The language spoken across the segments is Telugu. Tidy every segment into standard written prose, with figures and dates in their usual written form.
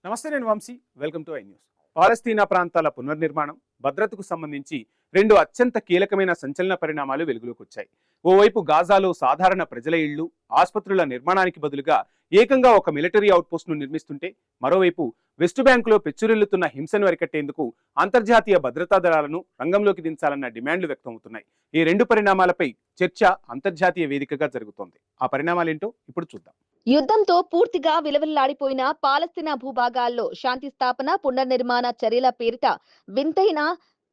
నమస్తే, నేను Vamsi. Welcome to I news. పాలస్తీనా ప్రాంతాల పునర్నిర్మాణం, భద్రతకు సంబంధించి రెండు అత్యంత కీలకమైన సంచలన పరిణామాలు వెలుగులోకి వచ్చాయి. ఓవైపు గాజాలో సాధారణ ప్రజల ఇళ్లు, ఆసుపత్రుల నిర్మాణానికి బదులుగా ఏకంగా ఒక మిలిటరీ అవుట్పోస్ట్ ను నిర్మిస్తుంటే, మరోవైపు వెస్ట్ బ్యాంకులో పెచ్చురిల్లుతున్న హింసను అరికట్టేందుకు అంతర్జాతీయ భద్రతా దళాలను రంగంలోకి దించాలన్న డిమాండ్లు వ్యక్తమవుతున్నాయి. ఈ రెండు పరిణామాలపై చర్చ అంతర్జాతీయ వేదికగా జరుగుతోంది. ఆ పరిణామాలేంటో ఇప్పుడు చూద్దాం. యుద్ధంతో పూర్తిగా విలవిల్లాడిపోయిన పాలస్తీనా భూభాగాల్లో శాంతి స్థాపన, పునర్నిర్మాణ చర్యల పేరిట వింతైన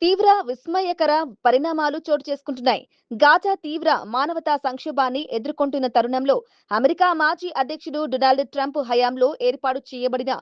తీవ్ర విస్మయకర పరిణామాలు చోటు చేసుకుంటున్నాయి. గాజా తీవ్ర మానవతా సంక్షోభాన్ని ఎదుర్కొంటున్న తరుణంలో అమెరికా మాజీ అధ్యక్షుడు డొనాల్డ్ ట్రంప్ హయాంలో ఏర్పాటు చేయబడిన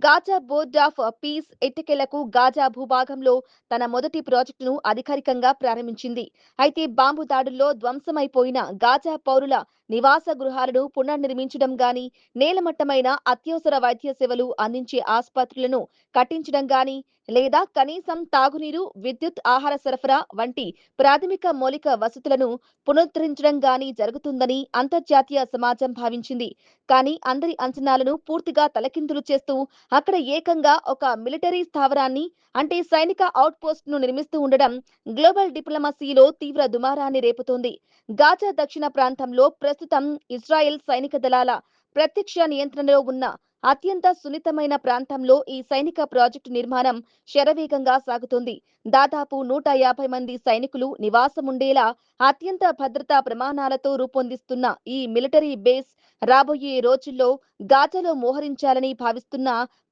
గాజా బోర్డ్ ఆఫ్ పీస్ ఎట్టకేలకు గాజా భూభాగంలో తన మొదటి ప్రాజెక్టును అధికారికంగా ప్రారంభించింది. అయితే బాంబు దాడుల్లో ధ్వంసమైపోయిన గాజా పౌరుల నివాస గృహాలను పునర్నిర్మించడం గాని, నేలమట్టమైన అత్యవసర వైద్య సేవలు అందించే ఆసుపత్రులను కట్టించడం గాని, లేదా కనీసం తాగునీరు, విద్యుత్, ఆహార సరఫరా వంటి ప్రాథమిక మౌలిక వసతులను పునరుద్ధరించడం గాని జరుగుతుందని అంతర్జాతీయ సమాజం భావించింది. కానీ అందరి అంచనాలను పూర్తిగా తలకిందులు చేస్తూ అక్కడ ఏకంగా ఒక మిలిటరీ స్థావరాన్ని, అంటే సైనిక అవుట్ పోస్ట్ ను నిర్మిస్తూ ఉండడం గ్లోబల్ డిప్లొమసీలో తీవ్ర దుమారాన్ని రేపుతోంది. గాజా దక్షిణ ప్రాంతంలో ప్రస్తుతం ఇజ్రాయెల్ సైనిక దళాల ప్రత్యక్ష నియంత్రణలో ఉన్న అత్యంత సున్నితమైన ప్రాంతంలో ఈ సైనిక ప్రాజెక్టు నిర్మాణం శరవేగంగా సాగుతోంది. దాదాపు 150 మంది సైనికులు నివాసముండేలా అత్యంత భద్రతా ప్రమాణాలతో రూపొందిస్తున్న ఈ మిలిటరీ బేస్ రాబోయే రోజుల్లో గాజాలో మోహరించాలని భావిస్తున్న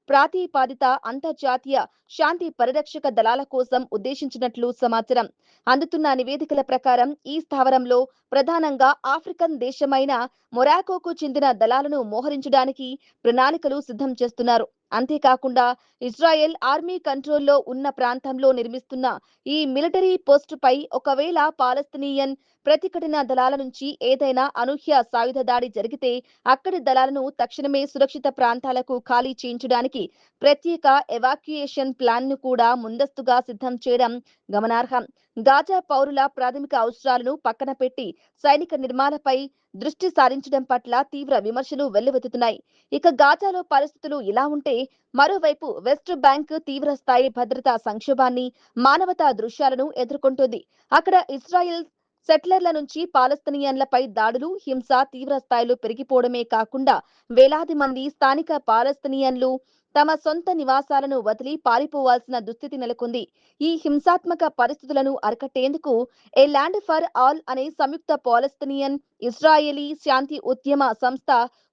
ప్రాతిపాదిత అంతర్జాతీయ శాంతి పరిరక్షక దళాల కోసం ఉద్దేశించినట్లు సమాచారం. అందుతున్న నివేదికల ప్రకారం ఈ స్థావరంలో ప్రధానంగా ఆఫ్రికన్ దేశమైన మొరాకోకు చెందిన దళాలను మోహరించడానికి ప్రణాళికలు సిద్ధం చేస్తున్నారు. అంతేకాకుండా ఇజ్రాయెల్ ఆర్మీ కంట్రోల్లో ఉన్న ప్రాంతంలో నిర్మిస్తున్న ఈ మిలిటరీ పోస్టుపై ఒకవేళ పాలస్తీనియన్ ప్రతిఘటన దళాల నుంచి ఏదైనా అనూహ్య సాయుధ దాడి జరిగితే అక్కడి దళాలను తక్షణమే సురక్షిత ప్రాంతాలకు ఖాళీ చేయించడానికి ప్రత్యేక ఎవాక్యుయేషన్ ప్లాన్ ను కూడా ముందస్తుగా సిద్ధం చేయడం గమనార్హం. గాజా పౌరుల ప్రాథమిక అవసరాలను పక్కన పెట్టి సైనిక నిర్మాణాలపై దృష్టి సారించడం పట్ల తీవ్ర విమర్శలు వెల్లువెత్తుతున్నాయి. ఇక గాజాలో పరిస్థితులు ఇలా ఉంటే, మరోవైపు వెస్ట్ బ్యాంక్ తీవ్ర స్థాయి భద్రతా సంక్షోభాన్ని, మానవతా దృశ్యాలను ఎదుర్కొంటోంది. అక్కడ ఇజ్రాయెల్ సెటిలర్ల నుంచి పాలస్తీనియన్లపై దాడులు, హింస తీవ్ర స్థాయిలో పెరిగిపోవడమే కాకుండా వేలాది మంది స్థానిక పాలస్తీనియన్లు తమ సొంత నివాసాలను వదిలి పారిపోవాల్సిన దుస్థితి నెలకొంది. ఈ హింసాత్మక పరిస్థితులను అరికట్టేందుకు ఏ ల్యాండ్ ఫర్ ఆల్ అనే సంయుక్త పాలస్తీనియన్ ఇజ్రాయేలీ శాంతి ఉద్యమ సంస్థ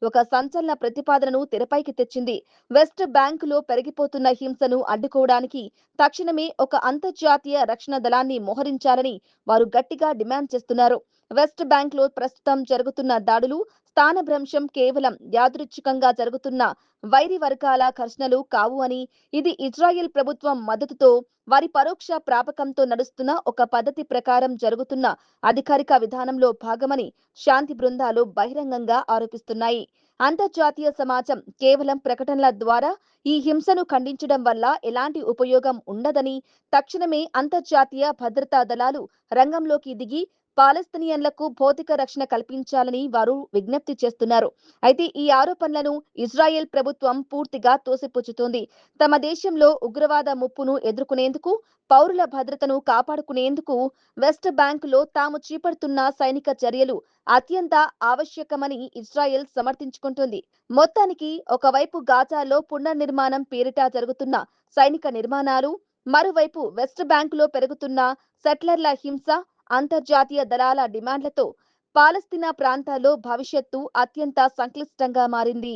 ఒక సంచలన ప్రతిపాదనను తెరపైకి తెచ్చింది. వెస్ట్ బ్యాంక్ లో పెరిగిపోతున్న హింసను అడ్డుకోవడానికి తక్షణమే ఒక అంతర్జాతీయ రక్షణ దళాన్ని మోహరించాలని వారు గట్టిగా డిమాండ్ చేస్తున్నారు. వెస్ట్ బ్యాంక్ లో ప్రస్తుతం జరుగుతున్న దాడులు, స్థానభ్రంశం కేవలం యాదృచ్ఛికంగా జరుగుతున్న వైరి వర్గాల ఘర్షణలు కావు అని, ఇది ఇజ్రాయెల్ ప్రభుత్వం మద్దతుతో వారి పరోక్ష ప్రాపకంతో నడుస్తున్న ఒక పద్ధతి ప్రకారం జరుగుతున్న అధికారిక విధానంలో భాగమని శాంతి బృందాలు బహిరంగంగా ఆరోపిస్తున్నాయి. అంతర్జాతీయ సమాజం కేవలం ప్రకటనల ద్వారా ఈ హింసను ఖండించడం వల్ల ఎలాంటి ఉపయోగం ఉండదని, తక్షణమే అంతర్జాతీయ భద్రతా దళాలు రంగంలోకి దిగి పాలస్తీనియన్లకు భౌతిక రక్షణ కల్పించాలని వారు విజ్ఞప్తి చేస్తున్నారు. అయితే ఈ ఆరోపణలను ఇజ్రాయెల్ ప్రభుత్వం పూర్తిగా తోసిపుచ్చుతోంది. తమ దేశంలో ఉగ్రవాద ముప్పును ఎదుర్కొనేందుకు, పౌరుల భద్రతను కాపాడుకునేందుకు వెస్ట్ బ్యాంక్ లో తాము చేపడుతున్న సైనిక చర్యలు అత్యంత ఆవశ్యకమని ఇజ్రాయెల్ సమర్థించుకుంటుంది. మొత్తానికి ఒకవైపు గాజాలో పునర్నిర్మాణం పేరిట జరుగుతున్న సైనిక నిర్మాణాలు, మరోవైపు వెస్ట్ బ్యాంక్ లో పెరుగుతున్న సెటిలర్ల హింస, అంతర్జాతీయ దళాల డిమాండ్లతో పాలస్తీనా ప్రాంతాల్లో భవిష్యత్తు అత్యంత సంక్లిష్టంగా మారింది.